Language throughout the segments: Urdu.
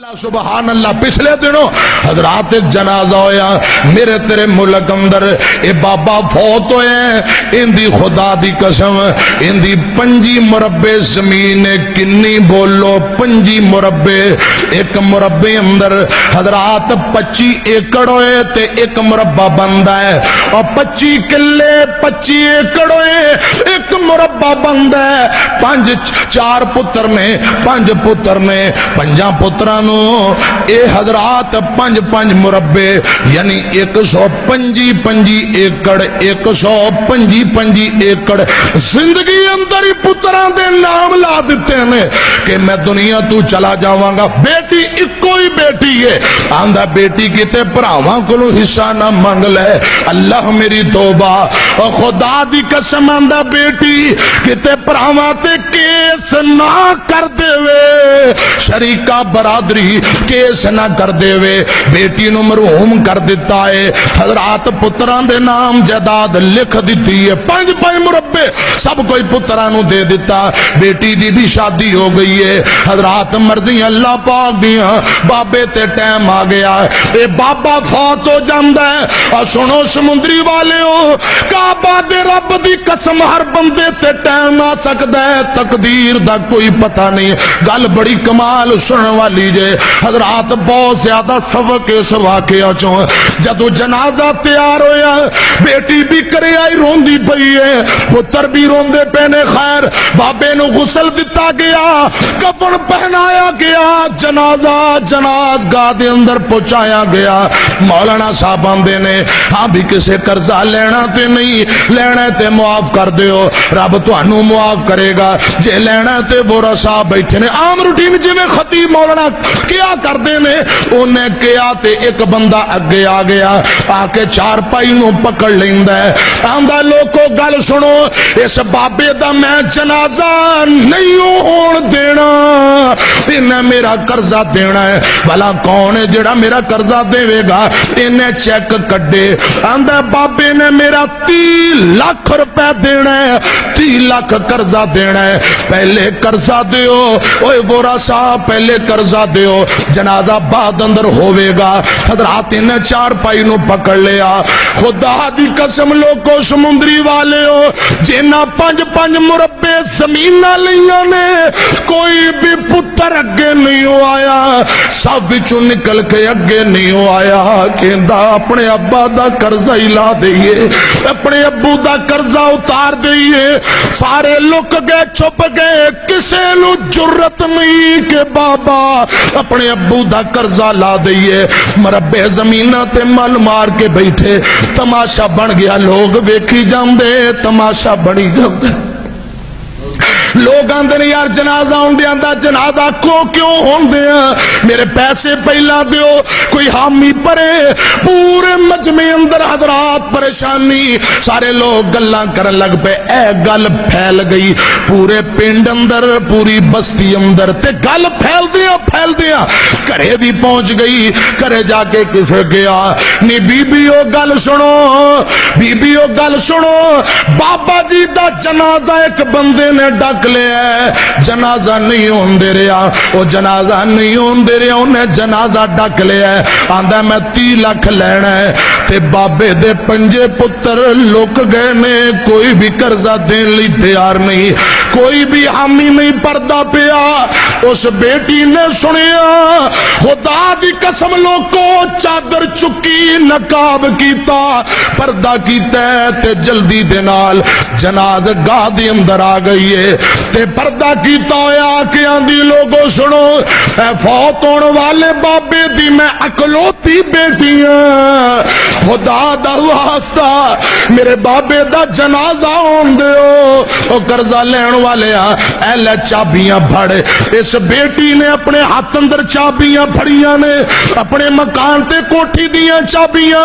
سبحان اللہ پچھلے دنوں حضرات ایک جنازہ ہویا میرے تیرے ملک اندر اے بابا فوت ہوئے ہیں ان دی خدا دی قسم ان دی 5 مربع زمین کنی بولو 5 مربع ایک مربع اندر حضرات 25 ایکڑ ہوئے تے ایک مربع بندہ ہے اور 25 کلے 25 ایکڑ ہوئے ایک مربع بندہ ہے 4 پتر نے 5 پتر نے 5 پتران اے حضرات 5 مربع یعنی 125 ایکڑ 125 ایکڑ زندگی اندر ہی پتران دے نام لا دیتے ہیں کہ میں دنیا تو چلا جاواں گا بیٹی اکو ہی بیٹی ہے آندھا بیٹی کتے پراواں کلو حصہ نہ منگ لے اللہ میری توبہ اور خدا دی قسم آندھا بیٹی کتے پراواں تے کیس نہ کر دے وے شریکہ برادری کیس نہ کر دے وے بیٹی نو مرحوم کر دیتا ہے حضرات پتران دے نام جائیداد لکھ دیتی ہے 5 مربع سب کوئی پترانو دے دیتا بیٹی دی بھی شادی ہو گئی ہے حضرات مرضی اللہ پاک دیاں بابے تے ٹائم آ گیا اے بابا فوت ہو جاندہ ہے اور سنو سمندری والے ہو کعبہ دے رب دی قسم ہر بندے تے ٹائم آ سکتا ہے تقدیر دا کوئی پتہ نہیں گل بڑی کمال سننے والی جے حضرات بہت زیادہ شوق اس واقعہ چوں جدو جنازہ تیار ہویا بیٹی بھی کرے آئی روندی پئی ہے پتر بھی روندے پہنے خیر بابے نو غسل دیتا گیا کفن پہنایا گیا جنازہ جنازگاہ دے اندر پہنچایا گیا مولانا صاحب آندے نے ہاں بھی کسے قرضہ لینا تے نہیں لینا تے معاف کر دیو رب تو انو معاف کرے گا جے لینا تے بورا صاحب بیٹھے نے عام روٹین جی میں خطیب مولانا کیا کر دینے انہیں کیا تے ایک بندہ اگے آ گیا آکے 4 پائی نو پکڑ لیندہ ہے آندہ لوگوں گل سنو اس بابے دا میں جنازہ نہیں ہون دینا انہیں میرا قرضہ دینا ہے بھلا کون ہے جڑا میرا قرضہ دے گا انہیں چیک کڈے آندہ بابے نے میرا 30 لاکھ روپے دینا ہے 30 لاکھ قرضہ دینا ہے پہلے قرضہ دیو اوہ گورا صاحب پہلے قرضہ دیو جنازہ بعد اندر ہوئے گا حضرات انہیں 4 پائی نو پکڑ لیا خدا دی قسم لوگوں سمندری والے ہو جینا 5 مربع زمین نہ لیاں نے کوئی بھی پتر اگے نہیں ہو آیا سب بچوں نکل کے اگے نہیں ہو آیا کہندہ اپنے ابا دا قرضہ ہلا دئیے اپنے ابو دا قرضہ اتار دئیے سارے لک گئے چھپ گئے کسے نو جرت نہیں کہ بابا اپنے ابو دا قرضہ لا دئیے مربع زمینہ تے مل مار کے بیٹھے تماشا بن گیا لوگ ویکھی جاندے تماشا بنی جاندے لوگ آندے نے یار جنازہ ہوندے آندہ جنازہ کو کیوں ہوندے ہیں میرے پیسے پہلا دیو کوئی حامی پرے پورے مجمع اندر حضرات پریشانی سارے لوگ گلاں کرن لگ پہ اے گل پھیل گئی پورے پنڈ اندر پوری بستی اندر تے گل پھیل دیا کرے بھی پہنچ گئی کرے جا کے کسے گیا نی بی بیو گل سنو بی بیو گل سنو بابا جی دا جنازہ ایک بندے نے ڈاک لے ہے جنازہ نہیں ہون دے رہا وہ جنازہ نہیں ہون دے رہا انہیں جنازہ ڈاک لے ہے آندھا میں 30 لاکھ لینا ہے تے بابے دے 5 پتر لوک گئے نے کوئی بھی قرضہ دین لی تیار نہیں کوئی بھی حامی نہیں پردہ پیا اس بیٹی نے سنیا خدا دی قسم لوگوں چادر چکی نقاب کیتا پردہ کیتا ہے تے جلدی دینال جناز گاہ دی اندر آ گئی ہے تے پردہ کیتا ہویا کہ آندھی لوگوں سنو اے فوت ہونے والے بابے دی میں اکلوتی بیٹیاں خدا دا واسطہ میرے بابے دا جنازہ ہون دے ہو قرضہ لین والے اے لے چابیاں بھڑے اس بیٹی نے اپنے ہاتھ اندر چابیاں پھڑیاں نے اپنے مکان تے کوٹھی دیاں چابیاں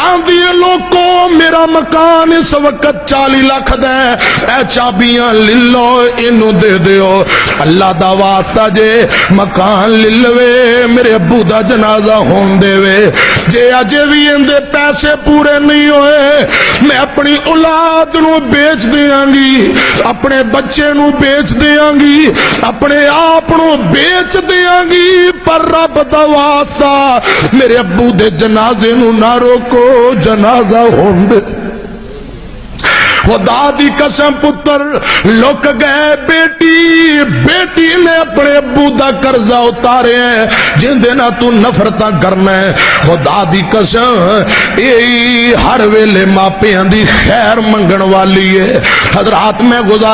آندھی لوگوں میرا مکان اس وقت 40 لاکھ دے اے چابیاں للو انو دے دیو اللہ دا واسطہ جے مکان للوے میرے ابو دا جنازہ ہون دے وے جے اجے بھی اندے پیسے پورے نہیں ہوئے میں اپنی اولاد نو بیچ دیاں گی اپنے بچے نو بیچ دیاں گی اپنے آپ نو بیچ دیاں گی پر رب دا واسطہ میرے ابو دے جنازے نو نہ روکو جنازہ ہون دے خدا دی قسم پتر لک گئے بیٹی نے اپنے ابو دا قرضہ اتارے ہیں جن دینا تو نفرتاں کرنا ہے خدا دی قسم ہر ویلے ماپیاں دی خیر منگن والی ہے حضرات میں گزار